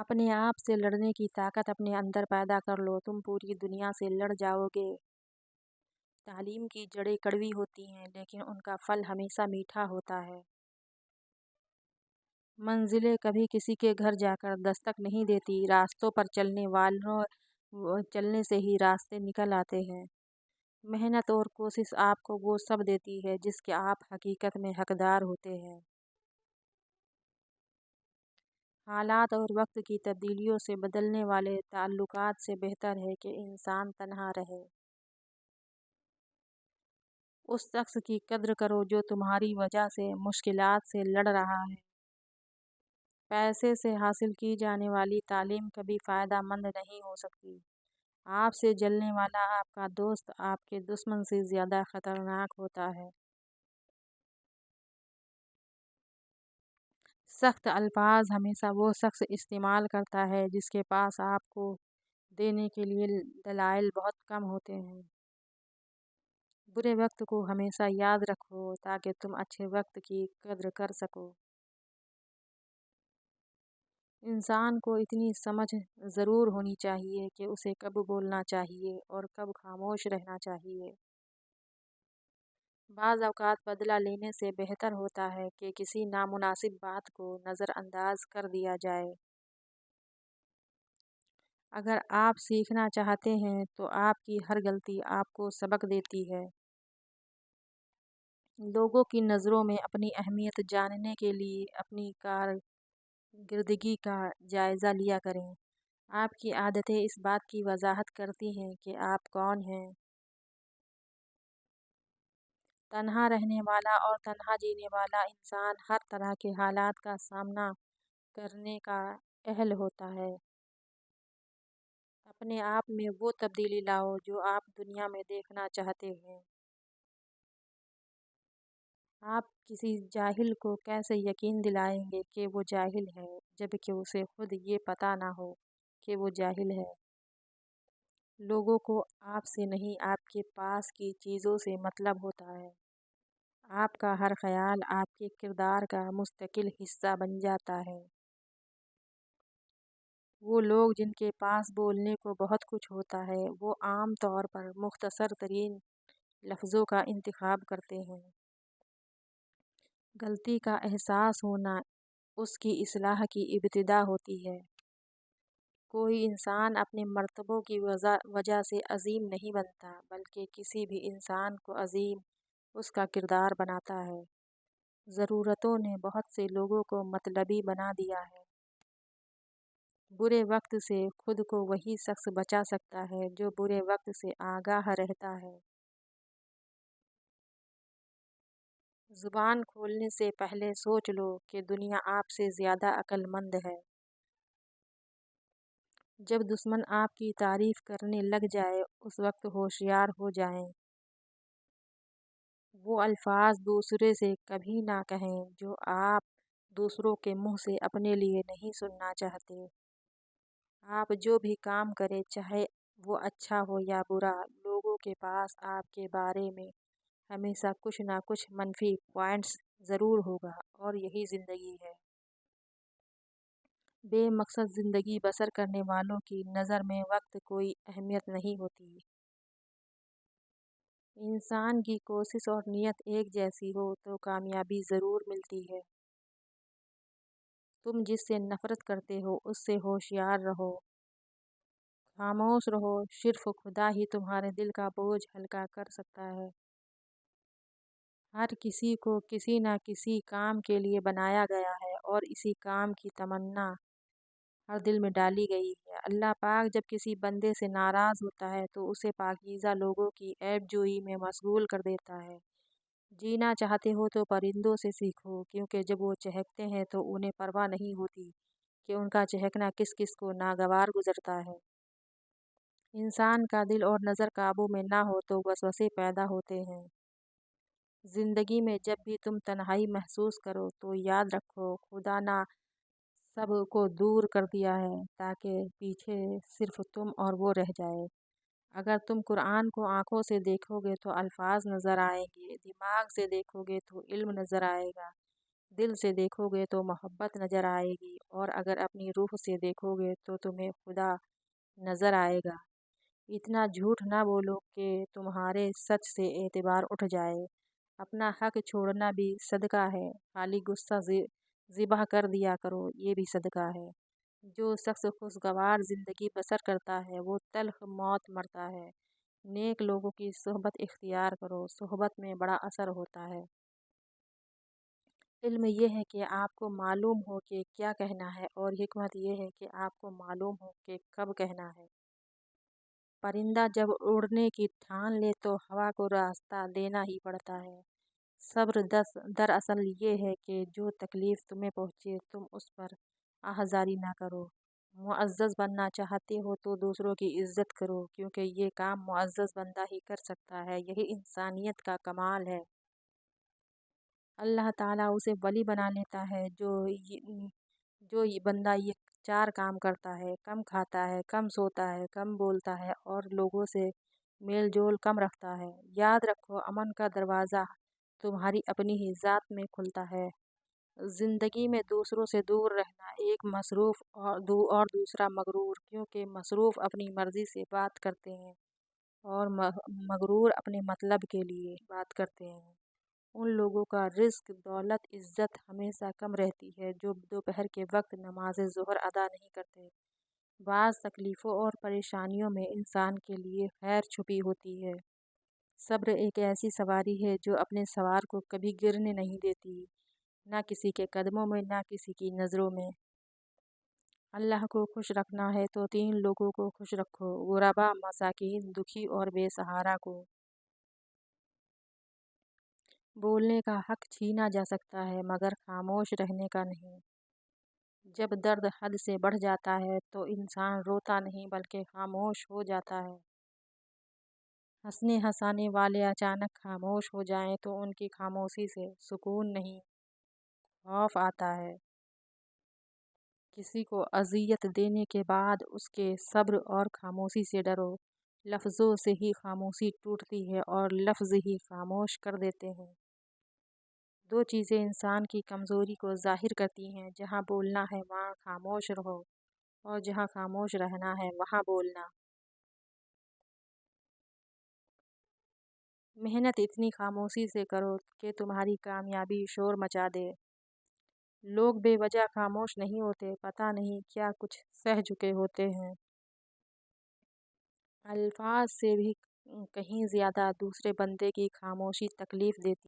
अपने आप से लड़ने की ताकत अपने अंदर पैदा कर लो, तुम पूरी दुनिया से लड़ जाओगे। तालीम की जड़ें कड़वी होती हैं, लेकिन उनका फल हमेशा मीठा होता है। मंजिलें कभी किसी के घर जाकर दस्तक नहीं देती, रास्तों पर चलने से ही रास्ते निकल आते हैं। मेहनत और कोशिश आपको वो सब देती है जिसके आप हकीकत में हकदार होते हैं। हालात और वक्त की तब्दीलियों से बदलने वाले ताल्लुकात से बेहतर है कि इंसान तन्हा रहे। उस शख्स की कद्र करो जो तुम्हारी वजह से मुश्किलात से लड़ रहा है। पैसे से हासिल की जाने वाली तालीम कभी फ़ायदेमंद नहीं हो सकती। आपसे जलने वाला आपका दोस्त आपके दुश्मन से ज़्यादा ख़तरनाक होता है। सख्त अल्फाज हमेशा वो शख्स इस्तेमाल करता है जिसके पास आपको देने के लिए दलाइल बहुत कम होते हैं। बुरे वक्त को हमेशा याद रखो ताकि तुम अच्छे वक्त की कद्र कर सको। इंसान को इतनी समझ ज़रूर होनी चाहिए कि उसे कब बोलना चाहिए और कब खामोश रहना चाहिए। बाज़ औक़ात बदला लेने से बेहतर होता है कि किसी नामुनासिब बात को नज़रअंदाज कर दिया जाए। अगर आप सीखना चाहते हैं तो आपकी हर गलती आपको सबक देती है। लोगों की नज़रों में अपनी अहमियत जानने के लिए अपनी कारकिर्दगी का जायज़ा लिया करें। आपकी आदतें इस बात की वजाहत करती हैं कि आप कौन हैं। तन्हा रहने वाला और तन्हा जीने वाला इंसान हर तरह के हालात का सामना करने का अहल होता है। अपने आप में वो तब्दीली लाओ जो आप दुनिया में देखना चाहते हैं। आप किसी जाहिल को कैसे यकीन दिलाएंगे कि वो जाहिल है, जबकि उसे खुद ये पता ना हो कि वो जाहिल है। लोगों को आपसे नहीं, आपके पास की चीज़ों से मतलब होता है। आपका हर ख्याल आपके किरदार का मुस्तकिल हिस्सा बन जाता है। वो लोग जिनके पास बोलने को बहुत कुछ होता है, वो आम तौर पर मुख्तसर तरीन लफ्ज़ों का इंतखाब करते हैं। गलती का एहसास होना उसकी इस्लाह की इब्तिदा होती है। कोई इंसान अपने मर्तबों की वजह से अजीम नहीं बनता, बल्कि किसी भी इंसान को अजीम उसका किरदार बनाता है। ज़रूरतों ने बहुत से लोगों को मतलबी बना दिया है। बुरे वक्त से खुद को वही शख्स बचा सकता है जो बुरे वक्त से आगाह रहता है। ज़ुबान खोलने से पहले सोच लो कि दुनिया आपसे ज़्यादा अक्लमंद है। जब दुश्मन आपकी तारीफ करने लग जाए, उस वक्त होशियार हो जाएं। वो अल्फाज दूसरे से कभी ना कहें जो आप दूसरों के मुंह से अपने लिए नहीं सुनना चाहते। आप जो भी काम करें, चाहे वो अच्छा हो या बुरा, लोगों के पास आपके बारे में हमेशा कुछ ना कुछ मनफी पॉइंट्स ज़रूर होगा, और यही ज़िंदगी है। बेमकसद ज़िंदगी बसर करने वालों की नज़र में वक्त कोई अहमियत नहीं होती। इंसान की कोशिश और नीयत एक जैसी हो तो कामयाबी ज़रूर मिलती है। तुम जिससे नफ़रत करते हो उससे होशियार रहो। खामोश रहो, सिर्फ खुदा ही तुम्हारे दिल का बोझ हल्का कर सकता है। हर किसी को किसी न किसी काम के लिए बनाया गया है, और इसी काम की तमन्ना हर दिल में डाली गई है। अल्लाह पाक जब किसी बंदे से नाराज़ होता है तो उसे पाकीज़ा लोगों की ऐब जोई में मशगूल कर देता है। जीना चाहते हो तो परिंदों से सीखो, क्योंकि जब वो चहकते हैं तो उन्हें परवाह नहीं होती कि उनका चहकना किस किस को नागवार गुजरता है। इंसान का दिल और नज़र काबू में ना हो तो वसवसे पैदा होते हैं। ज़िंदगी में जब भी तुम तन्हाई महसूस करो तो याद रखो, खुदा ना सब को दूर कर दिया है ताकि पीछे सिर्फ तुम और वो रह जाए। अगर तुम कुरान को आँखों से देखोगे तो अल्फाज नज़र आएंगे, दिमाग से देखोगे तो इल्म नज़र आएगा, दिल से देखोगे तो मोहब्बत नज़र आएगी, और अगर अपनी रूह से देखोगे तो तुम्हें खुदा नज़र आएगा। इतना झूठ ना बोलो कि तुम्हारे सच से एतबार उठ जाए। अपना हक छोड़ना भी सदका है। खाली गुस्सा ज़िबह कर दिया करो, ये भी सदका है। जो शख्स खुशगवार ज़िंदगी बसर करता है वो तल्ख मौत मरता है। नेक लोगों की सोहबत इख्तियार करो, सोहबत में बड़ा असर होता है। इल्म ये है कि आपको मालूम हो कि क्या कहना है, और हिकमत ये है कि आपको मालूम हो कि कब कहना है। परिंदा जब उड़ने की ठान ले तो हवा को रास्ता देना ही पड़ता है। सब्र दरअसल ये है कि जो तकलीफ़ तुम्हें पहुँचे तुम उस पर आहज़ारी ना करो। मुअज़्ज़ज़ बनना चाहते हो तो दूसरों की इज़्ज़त करो, क्योंकि ये काम मुअज़्ज़ज़ बंदा ही कर सकता है। यही इंसानियत का कमाल है। अल्लाह ताला उसे वली बना लेता है जो ये बंदा ये चार काम करता है: कम खाता है, कम सोता है, कम बोलता है और लोगों से मेल जोल कम रखता है। याद रखो, अमन का दरवाज़ा तुम्हारी अपनी ही ज़ात में खुलता है। ज़िंदगी में दूसरों से दूर रहना, एक मसरूफ़ और दूसरा मगरूर, क्योंकि मसरूफ़ अपनी मर्ज़ी से बात करते हैं और मगरूर अपने मतलब के लिए बात करते हैं। उन लोगों का रिज़्क, दौलत, इज़्ज़त हमेशा कम रहती है जो दोपहर के वक्त नमाज़ ज़ोहर अदा नहीं करते। बाज़ तकलीफ़ों और परेशानियों में इंसान के लिए खैर छुपी होती है। सब्र एक ऐसी सवारी है जो अपने सवार को कभी गिरने नहीं देती, ना किसी के कदमों में, ना किसी की नज़रों में। अल्लाह को खुश रखना है तो तीन लोगों को खुश रखो: गुरबा, मसाकीन, दुखी और बेसहारा को। बोलने का हक छीना जा सकता है मगर खामोश रहने का नहीं। जब दर्द हद से बढ़ जाता है तो इंसान रोता नहीं बल्कि खामोश हो जाता है। हंसने हंसाने वाले अचानक खामोश हो जाएं तो उनकी खामोशी से सुकून नहीं, खौफ आता है। किसी को अज़ियत देने के बाद उसके सब्र और खामोशी से डरो। लफ्ज़ों से ही खामोशी टूटती है और लफ्ज़ ही खामोश कर देते हैं। दो चीज़ें इंसान की कमज़ोरी को ज़ाहिर करती हैं: जहाँ बोलना है वहाँ खामोश रहो, और जहाँ खामोश रहना है वहाँ बोलना। मेहनत इतनी खामोशी से करो कि तुम्हारी कामयाबी शोर मचा दे। लोग बेवजह खामोश नहीं होते, पता नहीं क्या कुछ सह चुके होते हैं। अल्फाज से भी कहीं ज़्यादा दूसरे बंदे की खामोशी तकलीफ़ देती